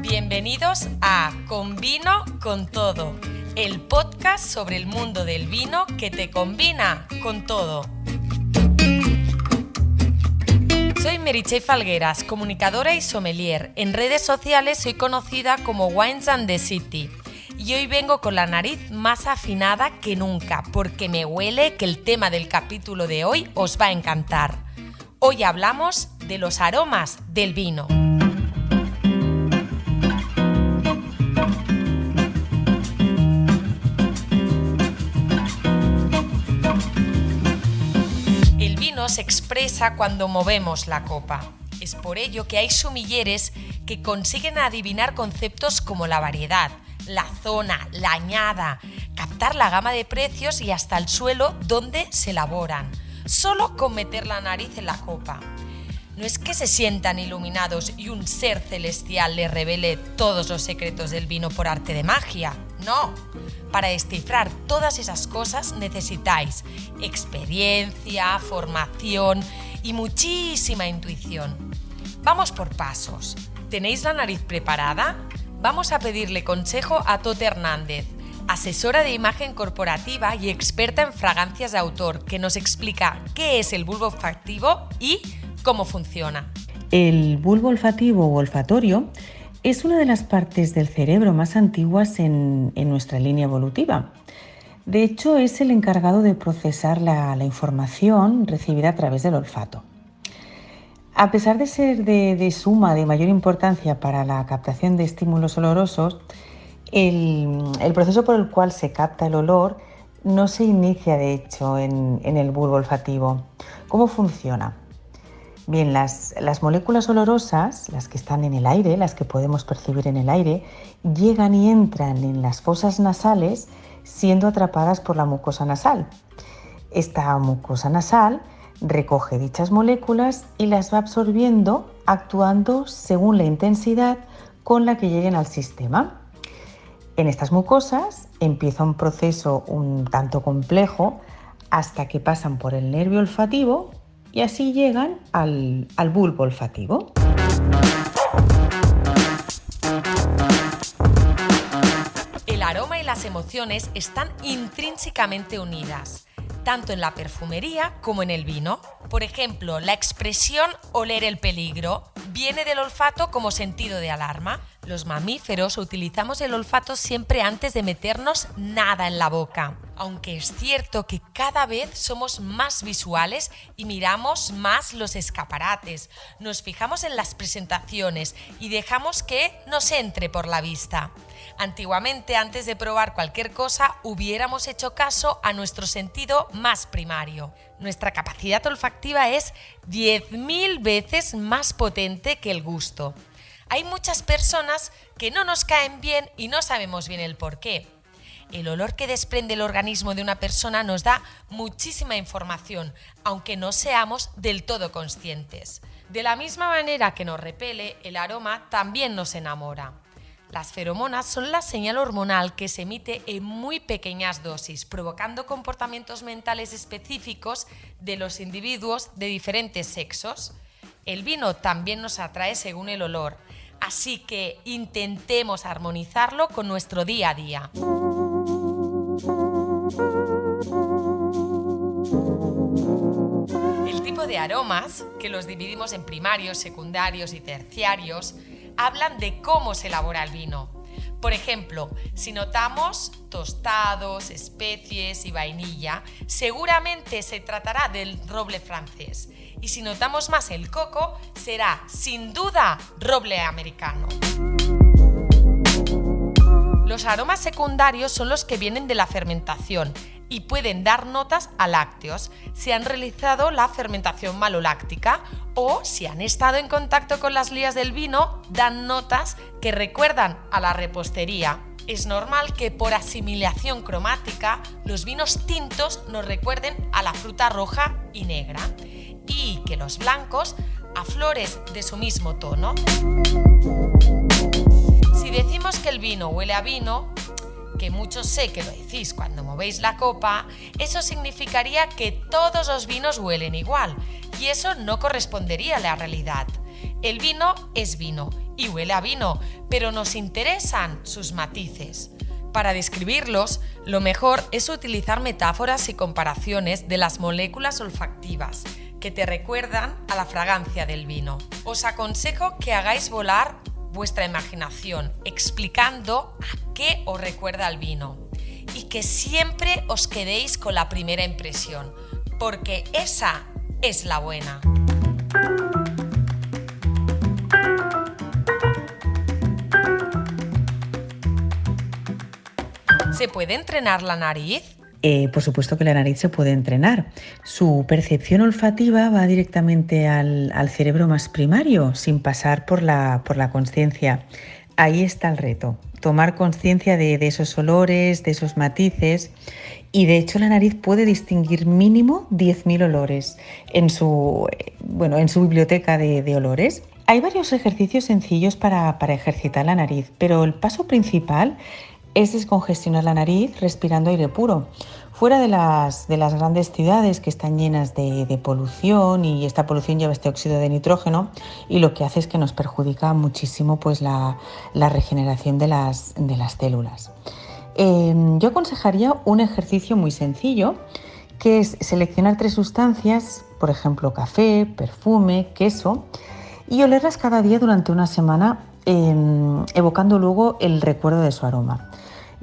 Bienvenidos a Con Vino con Todo, el podcast sobre el mundo del vino que te combina con todo. Soy Meritxell Falgueras, comunicadora y sommelier. En redes sociales soy conocida como Wines and the City. Y hoy vengo con la nariz más afinada que nunca, porque me huele que el tema del capítulo de hoy os va a encantar. Hoy hablamos de los aromas del vino. El vino se expresa cuando movemos la copa. Es por ello que hay sommeliers que consiguen adivinar conceptos como la variedad, la zona, la añada, captar la gama de precios y hasta el suelo donde se elaboran, solo con meter la nariz en la copa. No es que se sientan iluminados y un ser celestial les revele todos los secretos del vino por arte de magia, no. Para descifrar todas esas cosas necesitáis experiencia, formación y muchísima intuición. Vamos por pasos. ¿Tenéis la nariz preparada? Vamos a pedirle consejo a Tot Hernández, asesora de imagen corporativa y experta en fragancias de autor, que nos explica qué es el bulbo olfativo y cómo funciona. El bulbo olfativo o olfatorio es una de las partes del cerebro más antiguas en nuestra línea evolutiva. De hecho, es el encargado de procesar la información recibida a través del olfato. A pesar de ser de suma de mayor importancia para la captación de estímulos olorosos, el proceso por el cual se capta el olor no se inicia, de hecho, en el bulbo olfativo. ¿Cómo funciona? Bien, las moléculas olorosas, las que están en el aire, las que podemos percibir en el aire, llegan y entran en las fosas nasales siendo atrapadas por la mucosa nasal. Esta mucosa nasal recoge dichas moléculas y las va absorbiendo, actuando según la intensidad con la que lleguen al sistema. En estas mucosas empieza un proceso un tanto complejo hasta que pasan por el nervio olfativo y así llegan al bulbo olfativo. El aroma y las emociones están intrínsecamente unidas, tanto en la perfumería como en el vino. Por ejemplo, la expresión oler el peligro viene del olfato como sentido de alarma. Los mamíferos utilizamos el olfato siempre antes de meternos nada en la boca, aunque es cierto que cada vez somos más visuales y miramos más los escaparates, nos fijamos en las presentaciones y dejamos que nos entre por la vista. Antiguamente, antes de probar cualquier cosa, hubiéramos hecho caso a nuestro sentido más primario. Nuestra capacidad olfactiva es 10.000 veces más potente que el gusto. Hay muchas personas que no nos caen bien y no sabemos bien el porqué. El olor que desprende el organismo de una persona nos da muchísima información, aunque no seamos del todo conscientes. De la misma manera que nos repele, el aroma también nos enamora. Las feromonas son la señal hormonal que se emite en muy pequeñas dosis, provocando comportamientos mentales específicos de los individuos de diferentes sexos. El vino también nos atrae según el olor, así que intentemos armonizarlo con nuestro día a día. El tipo de aromas, que los dividimos en primarios, secundarios y terciarios, hablan de cómo se elabora el vino. Por ejemplo, si notamos tostados, especies y vainilla, seguramente se tratará del roble francés. Y si notamos más el coco, será sin duda roble americano. Los aromas secundarios son los que vienen de la fermentación y pueden dar notas a lácteos si han realizado la fermentación maloláctica o si han estado en contacto con las lías del vino, dan notas que recuerdan a la repostería. Es normal que por asimilación cromática los vinos tintos nos recuerden a la fruta roja y negra y que los blancos a flores de su mismo tono. Si decimos que el vino huele a vino, que muchos sé que lo decís cuando movéis la copa, eso significaría que todos los vinos huelen igual, y eso no correspondería a la realidad. El vino es vino y huele a vino, pero nos interesan sus matices. Para describirlos, lo mejor es utilizar metáforas y comparaciones de las moléculas olfactivas que te recuerdan a la fragancia del vino. Os aconsejo que hagáis volar vuestra imaginación explicando a qué os recuerda el vino y que siempre os quedéis con la primera impresión, porque esa es la buena. ¿Se puede entrenar la nariz? Por supuesto que la nariz se puede entrenar. Su percepción olfativa va directamente al cerebro más primario, sin pasar por la consciencia. Ahí está el reto, tomar conciencia de esos olores, de esos matices. Y de hecho la nariz puede distinguir mínimo 10.000 olores en su biblioteca de olores. Hay varios ejercicios sencillos para ejercitar la nariz, pero el paso principal es descongestionar la nariz respirando aire puro. Fuera de las grandes ciudades que están llenas de polución, y esta polución lleva este óxido de nitrógeno y lo que hace es que nos perjudica muchísimo pues, la regeneración de las células. Yo aconsejaría un ejercicio muy sencillo, que es seleccionar 3 sustancias, por ejemplo café, perfume, queso, y olerlas cada día durante una semana, evocando luego el recuerdo de su aroma.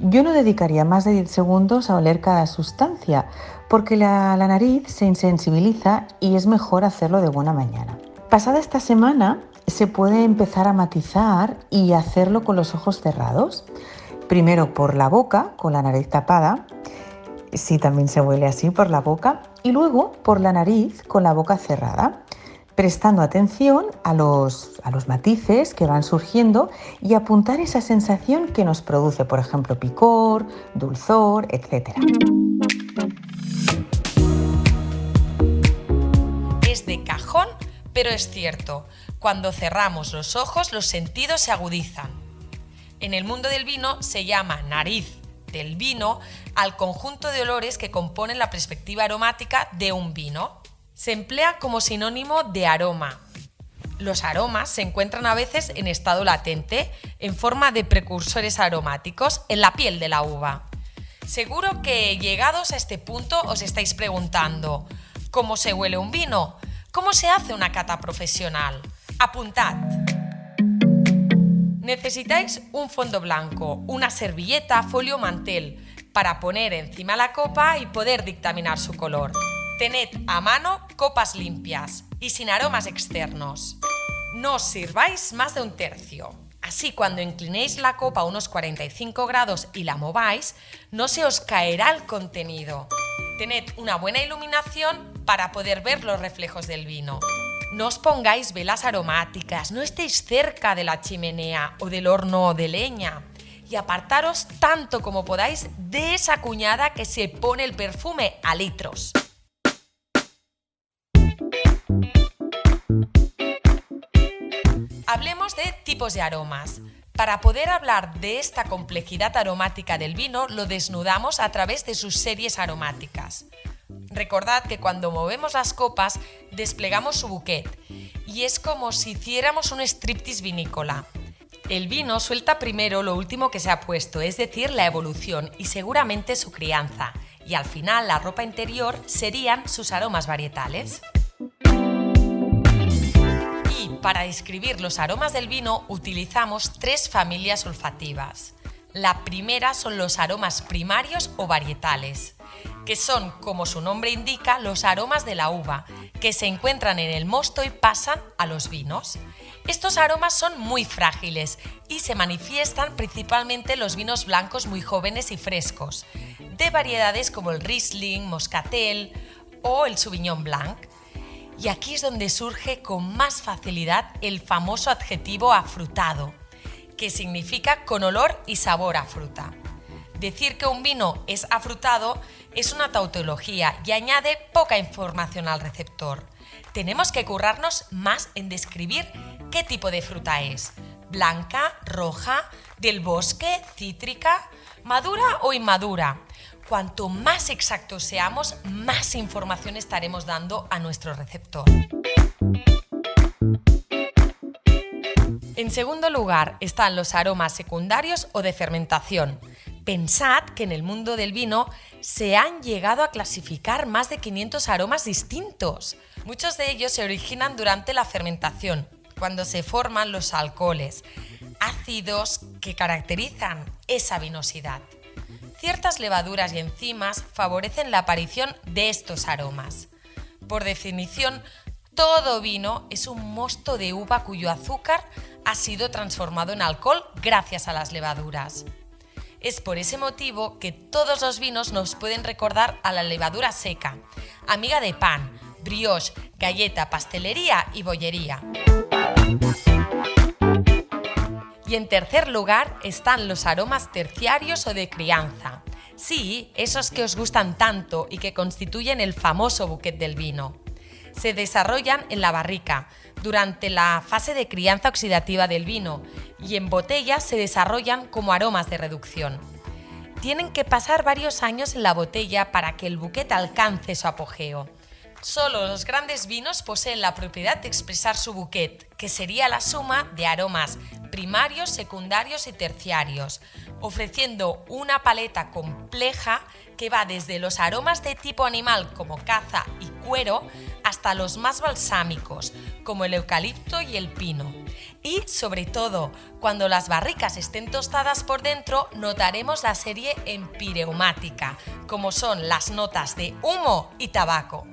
Yo no dedicaría más de 10 segundos a oler cada sustancia, porque la nariz se insensibiliza y es mejor hacerlo de buena mañana. Pasada esta semana, se puede empezar a matizar y hacerlo con los ojos cerrados. Primero por la boca, con la nariz tapada, sí, también se huele así por la boca, y luego por la nariz con la boca cerrada, prestando atención a los matices que van surgiendo y apuntar esa sensación que nos produce, por ejemplo, picor, dulzor, etc. Es de cajón, pero es cierto. Cuando cerramos los ojos, los sentidos se agudizan. En el mundo del vino se llama nariz del vino al conjunto de olores que componen la perspectiva aromática de un vino. Se emplea como sinónimo de aroma. Los aromas se encuentran a veces en estado latente, en forma de precursores aromáticos, en la piel de la uva. Seguro que llegados a este punto os estáis preguntando: ¿cómo se huele un vino? ¿Cómo se hace una cata profesional? Apuntad. Necesitáis un fondo blanco, una servilleta, folio o mantel para poner encima la copa y poder dictaminar su color. Tened a mano copas limpias y sin aromas externos. No os sirváis más de 1/3. Así, cuando inclinéis la copa a unos 45 grados y la mováis, no se os caerá el contenido. Tened una buena iluminación para poder ver los reflejos del vino. No os pongáis velas aromáticas, no estéis cerca de la chimenea o del horno de leña. Y apartaros tanto como podáis de esa cuñada que se pone el perfume a litros. Hablemos de tipos de aromas. Para poder hablar de esta complejidad aromática del vino, lo desnudamos a través de sus series aromáticas. Recordad que cuando movemos las copas, desplegamos su bouquet, y es como si hiciéramos un striptease vinícola. El vino suelta primero lo último que se ha puesto, es decir, la evolución y seguramente su crianza, y al final la ropa interior serían sus aromas varietales. Y para describir los aromas del vino utilizamos 3 familias olfativas. La primera son los aromas primarios o varietales, que son, como su nombre indica, los aromas de la uva, que se encuentran en el mosto y pasan a los vinos. Estos aromas son muy frágiles y se manifiestan principalmente en los vinos blancos muy jóvenes y frescos, de variedades como el Riesling, Moscatel o el Sauvignon Blanc. Y aquí es donde surge con más facilidad el famoso adjetivo afrutado, que significa con olor y sabor a fruta. Decir que un vino es afrutado es una tautología y añade poca información al receptor. Tenemos que currarnos más en describir qué tipo de fruta es: blanca, roja, del bosque, cítrica, madura o inmadura. Cuanto más exactos seamos, más información estaremos dando a nuestro receptor. En segundo lugar están los aromas secundarios o de fermentación. Pensad que en el mundo del vino se han llegado a clasificar más de 500 aromas distintos. Muchos de ellos se originan durante la fermentación, cuando se forman los alcoholes, ácidos que caracterizan esa vinosidad. Ciertas levaduras y enzimas favorecen la aparición de estos aromas. Por definición, todo vino es un mosto de uva cuyo azúcar ha sido transformado en alcohol gracias a las levaduras. Es por ese motivo que todos los vinos nos pueden recordar a la levadura seca, amiga de pan, brioche, galleta, pastelería y bollería. Y en tercer lugar están los aromas terciarios o de crianza. Sí, esos que os gustan tanto y que constituyen el famoso bouquet del vino. Se desarrollan en la barrica, durante la fase de crianza oxidativa del vino, y en botella se desarrollan como aromas de reducción. Tienen que pasar varios años en la botella para que el bouquet alcance su apogeo. Solo los grandes vinos poseen la propiedad de expresar su bouquet, que sería la suma de aromas primarios, secundarios y terciarios, ofreciendo una paleta compleja que va desde los aromas de tipo animal como caza y cuero hasta los más balsámicos como el eucalipto y el pino. Y sobre todo, cuando las barricas estén tostadas por dentro, notaremos la serie empireumática, como son las notas de humo y tabaco.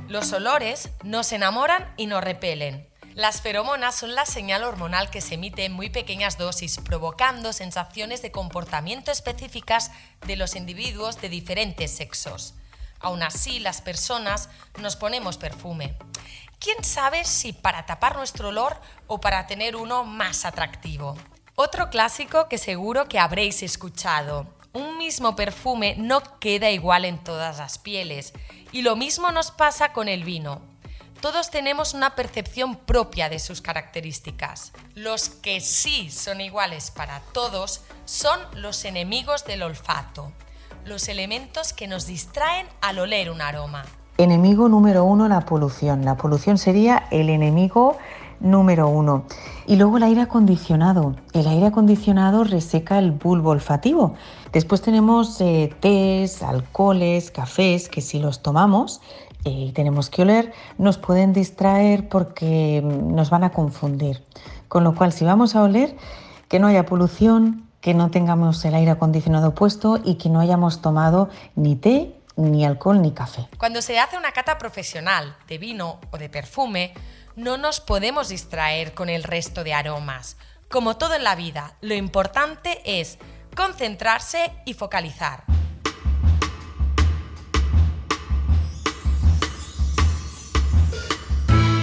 Los olores nos enamoran y nos repelen. Las feromonas son la señal hormonal que se emite en muy pequeñas dosis, provocando sensaciones de comportamiento específicas de los individuos de diferentes sexos. Aún así, las personas nos ponemos perfume. ¿Quién sabe si para tapar nuestro olor o para tener uno más atractivo? Otro clásico que seguro que habréis escuchado. Un mismo perfume no queda igual en todas las pieles, y lo mismo nos pasa con el vino. Todos tenemos una percepción propia de sus características. Los que sí son iguales para todos son los enemigos del olfato, los elementos que nos distraen al oler un aroma. Enemigo número 1, la polución. La polución sería el enemigo número 1. Y luego el aire acondicionado. El aire acondicionado reseca el bulbo olfativo. Después tenemos tés, alcoholes, cafés, que si los tomamos y tenemos que oler, nos pueden distraer porque nos van a confundir. Con lo cual, si vamos a oler, que no haya polución, que no tengamos el aire acondicionado puesto y que no hayamos tomado ni té, ni alcohol, ni café. Cuando se hace una cata profesional de vino o de perfume, no nos podemos distraer con el resto de aromas. Como todo en la vida, lo importante es concentrarse y focalizar.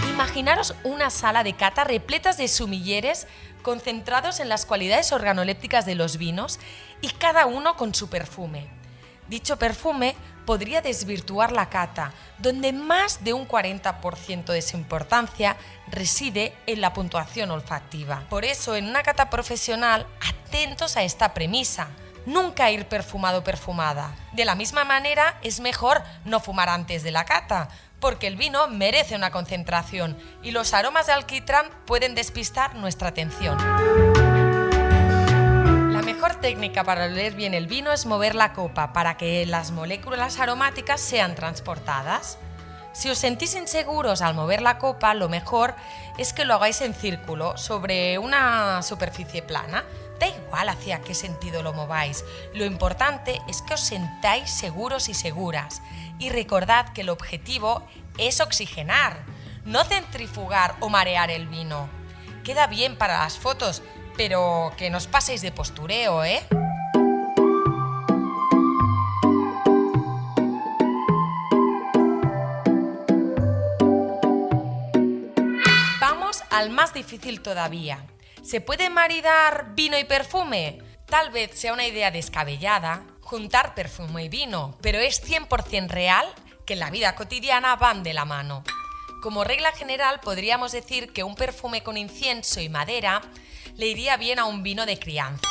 Imaginaros una sala de cata repletas de sumilleres concentrados en las cualidades organolépticas de los vinos y cada uno con su perfume. Dicho perfume podría desvirtuar la cata, donde más de un 40% de su importancia reside en la puntuación olfativa. Por eso, en una cata profesional, atentos a esta premisa. Nunca ir perfumado o perfumada. De la misma manera, es mejor no fumar antes de la cata, porque el vino merece una concentración y los aromas de alquitrán pueden despistar nuestra atención. La mejor técnica para oler bien el vino es mover la copa para que las moléculas aromáticas sean transportadas. Si os sentís inseguros al mover la copa, lo mejor es que lo hagáis en círculo sobre una superficie plana. Da igual hacia qué sentido lo mováis. Lo importante es que os sentáis seguros y seguras. Y recordad que el objetivo es oxigenar, no centrifugar o marear el vino. Queda bien para las fotos, pero que no os paséis de postureo, ¿eh? Vamos al más difícil todavía. ¿Se puede maridar vino y perfume? Tal vez sea una idea descabellada juntar perfume y vino, pero es 100% real que en la vida cotidiana van de la mano. Como regla general, podríamos decir que un perfume con incienso y madera le iría bien a un vino de crianza,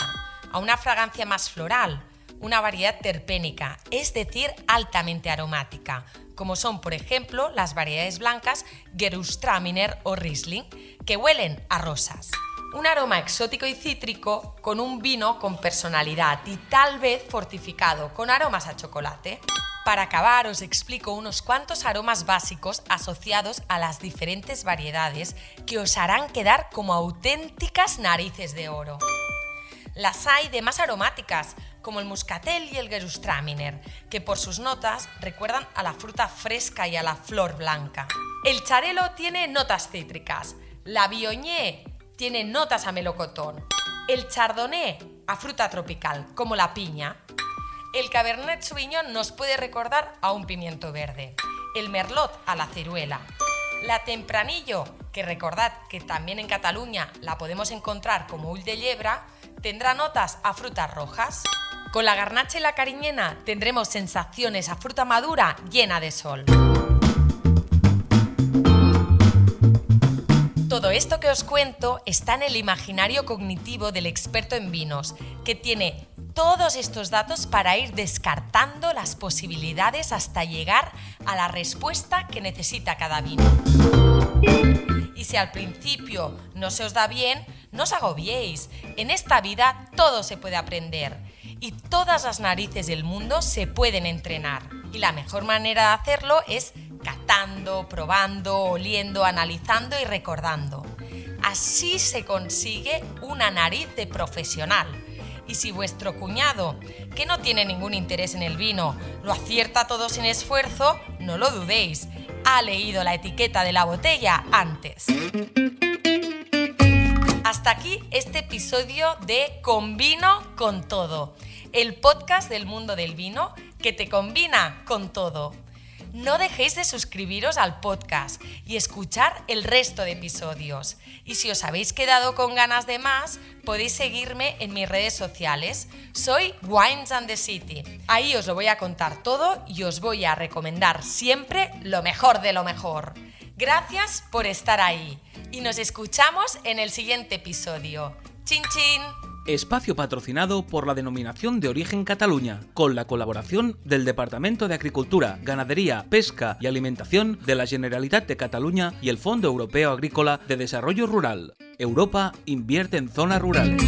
a una fragancia más floral, una variedad terpénica, es decir, altamente aromática, como son, por ejemplo, las variedades blancas Gewürztraminer o Riesling, que huelen a rosas. Un aroma exótico y cítrico con un vino con personalidad y tal vez fortificado con aromas a chocolate. Para acabar os explico unos cuantos aromas básicos asociados a las diferentes variedades que os harán quedar como auténticas narices de oro. Las hay de más aromáticas, como el muscatel y el Gewürztraminer, que por sus notas recuerdan a la fruta fresca y a la flor blanca. El charelo tiene notas cítricas, la viognier tiene notas a melocotón, el chardonnay a fruta tropical, como la piña. El Cabernet Sauvignon nos puede recordar a un pimiento verde, el Merlot a la ciruela, la Tempranillo, que recordad que también en Cataluña la podemos encontrar como ull de llebra, tendrá notas a frutas rojas. Con la Garnacha y la Cariñena tendremos sensaciones a fruta madura llena de sol. Todo esto que os cuento está en el imaginario cognitivo del experto en vinos, que tiene todos estos datos para ir descartando las posibilidades hasta llegar a la respuesta que necesita cada vino. Y si al principio no se os da bien, no os agobiéis. En esta vida todo se puede aprender y todas las narices del mundo se pueden entrenar. Y la mejor manera de hacerlo es catando, probando, oliendo, analizando y recordando. Así se consigue una nariz de profesional. Y si vuestro cuñado, que no tiene ningún interés en el vino, lo acierta todo sin esfuerzo, no lo dudéis, ha leído la etiqueta de la botella antes. Hasta aquí este episodio de Con Vino con Todo, el podcast del mundo del vino que te combina con todo. No dejéis de suscribiros al podcast y escuchar el resto de episodios. Y si os habéis quedado con ganas de más, podéis seguirme en mis redes sociales. Soy Wines and the City. Ahí os lo voy a contar todo y os voy a recomendar siempre lo mejor de lo mejor. Gracias por estar ahí y nos escuchamos en el siguiente episodio. ¡Chin, chin! Espacio patrocinado por la Denominación de Origen Cataluña, con la colaboración del Departamento de Agricultura, Ganadería, Pesca y Alimentación de la Generalitat de Cataluña y el Fondo Europeo Agrícola de Desarrollo Rural. Europa invierte en zonas rurales.